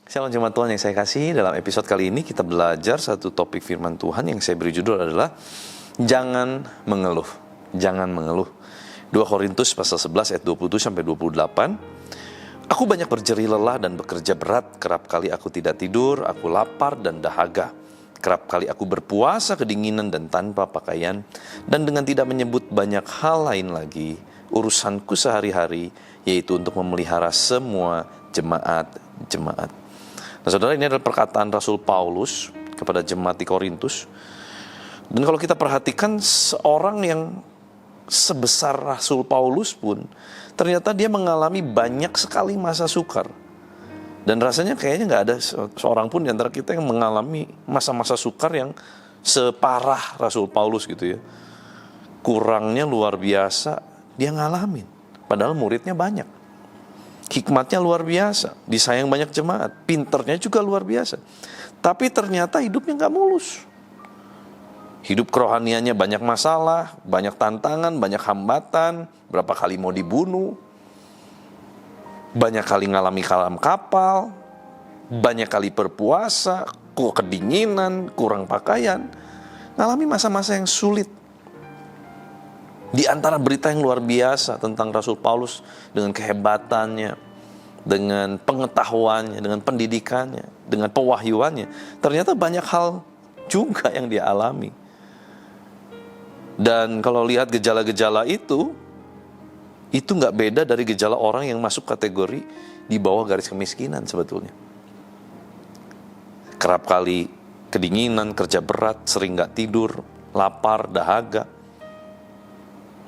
Shalom jemaat Tuhan yang saya kasih, dalam episode kali ini kita belajar satu topik firman Tuhan yang saya beri judul adalah Jangan mengeluh. Jangan mengeluh. 2 Korintus pasal 11 ayat 27-28. Aku banyak berjerih lelah dan bekerja berat, kerap kali aku tidak tidur, aku lapar dan dahaga. Kerap kali aku berpuasa kedinginan dan tanpa pakaian, dan dengan tidak menyebut banyak hal lain lagi, urusanku sehari-hari, yaitu untuk memelihara semua jemaat-jemaat. Nah, saudara, ini adalah perkataan Rasul Paulus kepada jemaat di Korintus. Dan kalau kita perhatikan, seorang yang sebesar Rasul Paulus pun ternyata dia mengalami banyak sekali masa sukar. Dan rasanya kayaknya nggak ada seorang pun di antara kita yang mengalami masa-masa sukar yang separah Rasul Paulus gitu ya. Kurangnya luar biasa dia ngalamin. Padahal muridnya banyak. Hikmatnya luar biasa, disayang banyak jemaat, pinternya juga luar biasa. Tapi ternyata hidupnya gak mulus. Hidup kerohaniannya banyak masalah, banyak tantangan, banyak hambatan, berapa kali mau dibunuh, banyak kali ngalami kalam kapal, banyak kali berpuasa, kedinginan, kurang pakaian, ngalami masa-masa yang sulit. Di antara berita yang luar biasa tentang Rasul Paulus dengan kehebatannya, dengan pengetahuannya, dengan pendidikannya, dengan pewahyuannya, ternyata banyak hal juga yang dia alami. Dan kalau lihat gejala-gejala itu nggak beda dari gejala orang yang masuk kategori di bawah garis kemiskinan sebetulnya. Kerap kali kedinginan, kerja berat, sering nggak tidur, lapar, dahaga.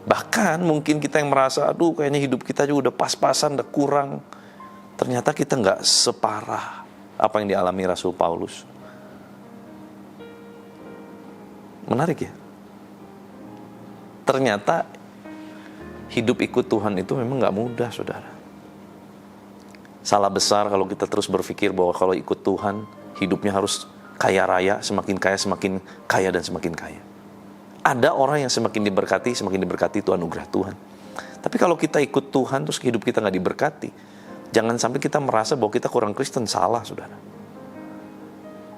Bahkan mungkin kita yang merasa, aduh kayaknya hidup kita juga udah pas-pasan, udah kurang. Ternyata kita nggak separah apa yang dialami Rasul Paulus. Menarik ya? Ternyata hidup ikut Tuhan itu memang nggak mudah, saudara. Salah besar kalau kita terus berpikir bahwa kalau ikut Tuhan, hidupnya harus kaya raya, semakin kaya dan semakin kaya. Ada orang yang semakin diberkati itu anugerah Tuhan. Tapi kalau kita ikut Tuhan terus hidup kita nggak diberkati, jangan sampai kita merasa bahwa kita kurang Kristen. Salah, saudara.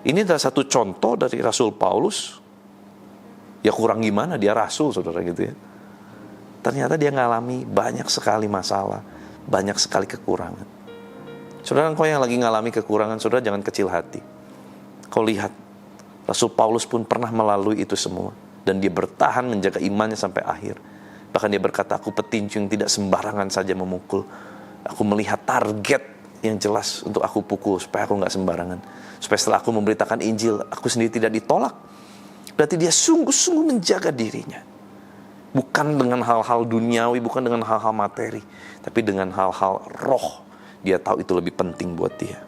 Ini adalah satu contoh dari Rasul Paulus. Ya kurang gimana, dia rasul, saudara, gitu ya. Ternyata dia ngalami banyak sekali masalah, banyak sekali kekurangan. Saudara, kau yang lagi ngalami kekurangan, saudara jangan kecil hati. Kau lihat, Rasul Paulus pun pernah melalui itu semua. Dan dia bertahan menjaga imannya sampai akhir. Bahkan dia berkata, aku petinju yang tidak sembarangan saja memukul. Aku melihat target yang jelas untuk aku pukul, supaya aku gak sembarangan. Supaya setelah aku memberitakan Injil, aku sendiri tidak ditolak. Berarti dia sungguh-sungguh menjaga dirinya. Bukan dengan hal-hal duniawi, bukan dengan hal-hal materi. Tapi dengan hal-hal roh. Dia tahu itu lebih penting buat dia.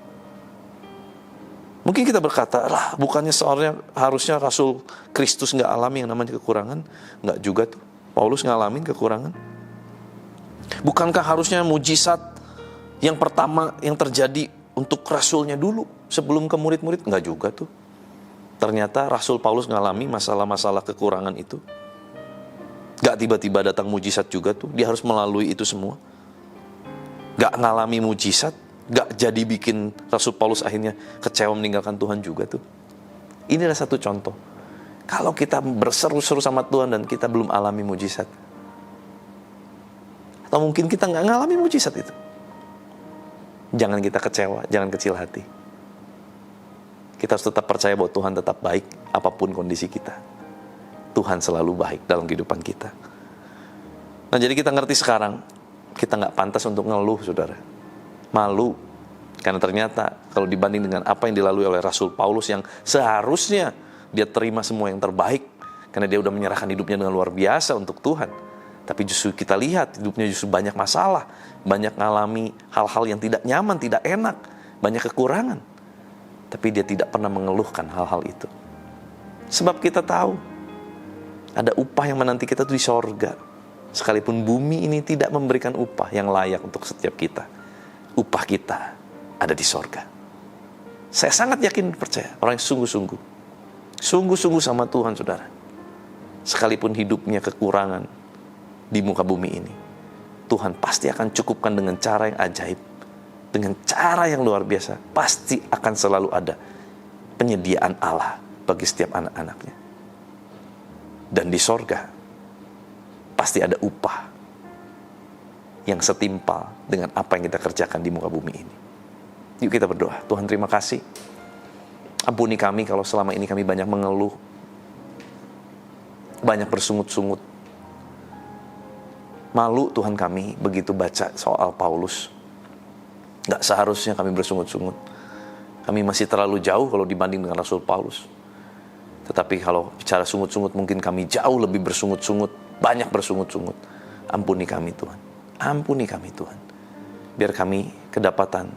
Mungkin kita berkata, lah bukannya seorang harusnya Rasul Kristus nggak alami yang namanya kekurangan? Nggak juga tuh. Paulus ngalamin kekurangan. Bukankah harusnya mujizat yang pertama yang terjadi untuk Rasulnya dulu sebelum ke murid-murid? Nggak juga tuh. Ternyata Rasul Paulus ngalami masalah-masalah kekurangan itu. Nggak tiba-tiba datang mujizat juga tuh. Dia harus melalui itu semua. Nggak ngalami mujizat. Gak jadi bikin Rasul Paulus akhirnya kecewa meninggalkan Tuhan juga tuh. Ini adalah satu contoh. Kalau kita berseru-seru sama Tuhan dan kita belum alami mujizat, atau mungkin kita gak ngalami mujizat itu, jangan kita kecewa, jangan kecil hati. Kita harus tetap percaya bahwa Tuhan tetap baik apapun kondisi kita. Tuhan selalu baik dalam kehidupan kita. Nah, jadi kita ngerti sekarang, kita gak pantas untuk ngeluh, saudara. Malu, karena ternyata kalau dibanding dengan apa yang dilalui oleh Rasul Paulus yang seharusnya dia terima semua yang terbaik, karena dia udah menyerahkan hidupnya dengan luar biasa untuk Tuhan. Tapi justru kita lihat hidupnya justru banyak masalah, banyak ngalami hal-hal yang tidak nyaman, tidak enak, banyak kekurangan. Tapi dia tidak pernah mengeluhkan hal-hal itu. Sebab kita tahu ada upah yang menanti kita tuh di sorga. Sekalipun bumi ini tidak memberikan upah yang layak untuk setiap kita, upah kita ada di sorga. Saya sangat yakin percaya, orang yang sungguh-sungguh sama Tuhan, saudara, sekalipun hidupnya kekurangan di muka bumi ini, Tuhan pasti akan cukupkan dengan cara yang ajaib, dengan cara yang luar biasa. Pasti akan selalu ada penyediaan Allah bagi setiap anak-anaknya. Dan di sorga pasti ada upah yang setimpal dengan apa yang kita kerjakan di muka bumi ini. Yuk kita berdoa. Tuhan, terima kasih. Ampuni kami kalau selama ini kami banyak mengeluh, banyak bersungut-sungut. Malu Tuhan kami begitu baca soal Paulus. Gak seharusnya kami bersungut-sungut. Kami masih terlalu jauh kalau dibanding dengan Rasul Paulus. Tetapi kalau bicara sungut-sungut, mungkin kami jauh lebih bersungut-sungut, banyak bersungut-sungut. Ampuni kami Tuhan. Ampuni kami Tuhan. Biar kami kedapatan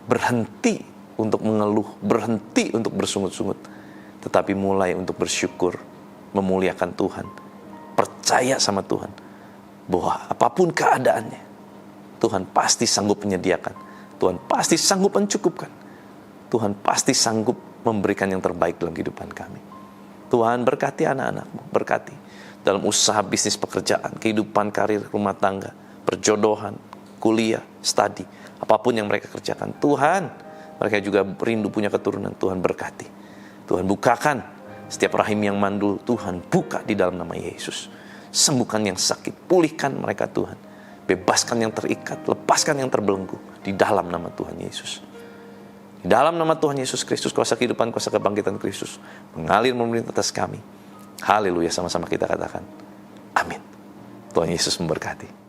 berhenti untuk mengeluh, berhenti untuk bersungut-sungut, tetapi mulai untuk bersyukur, memuliakan Tuhan, percaya sama Tuhan, bahwa apapun keadaannya, Tuhan pasti sanggup menyediakan, Tuhan pasti sanggup mencukupkan, Tuhan pasti sanggup memberikan yang terbaik dalam kehidupan kami. Tuhan berkati anak-anak-Mu, berkati dalam usaha, bisnis, pekerjaan, kehidupan, karir, rumah tangga, perjodohan, kuliah, studi, apapun yang mereka kerjakan. Tuhan, mereka juga rindu punya keturunan. Tuhan berkati. Tuhan bukakan setiap rahim yang mandul. Tuhan buka di dalam nama Yesus. Sembuhkan yang sakit. Pulihkan mereka Tuhan. Bebaskan yang terikat. Lepaskan yang terbelenggu. Di dalam nama Tuhan Yesus. Di dalam nama Tuhan Yesus Kristus, kuasa kehidupan, kuasa kebangkitan Kristus mengalir memerintah atas kami. Haleluya, sama-sama kita katakan amin. Tuhan Yesus memberkati.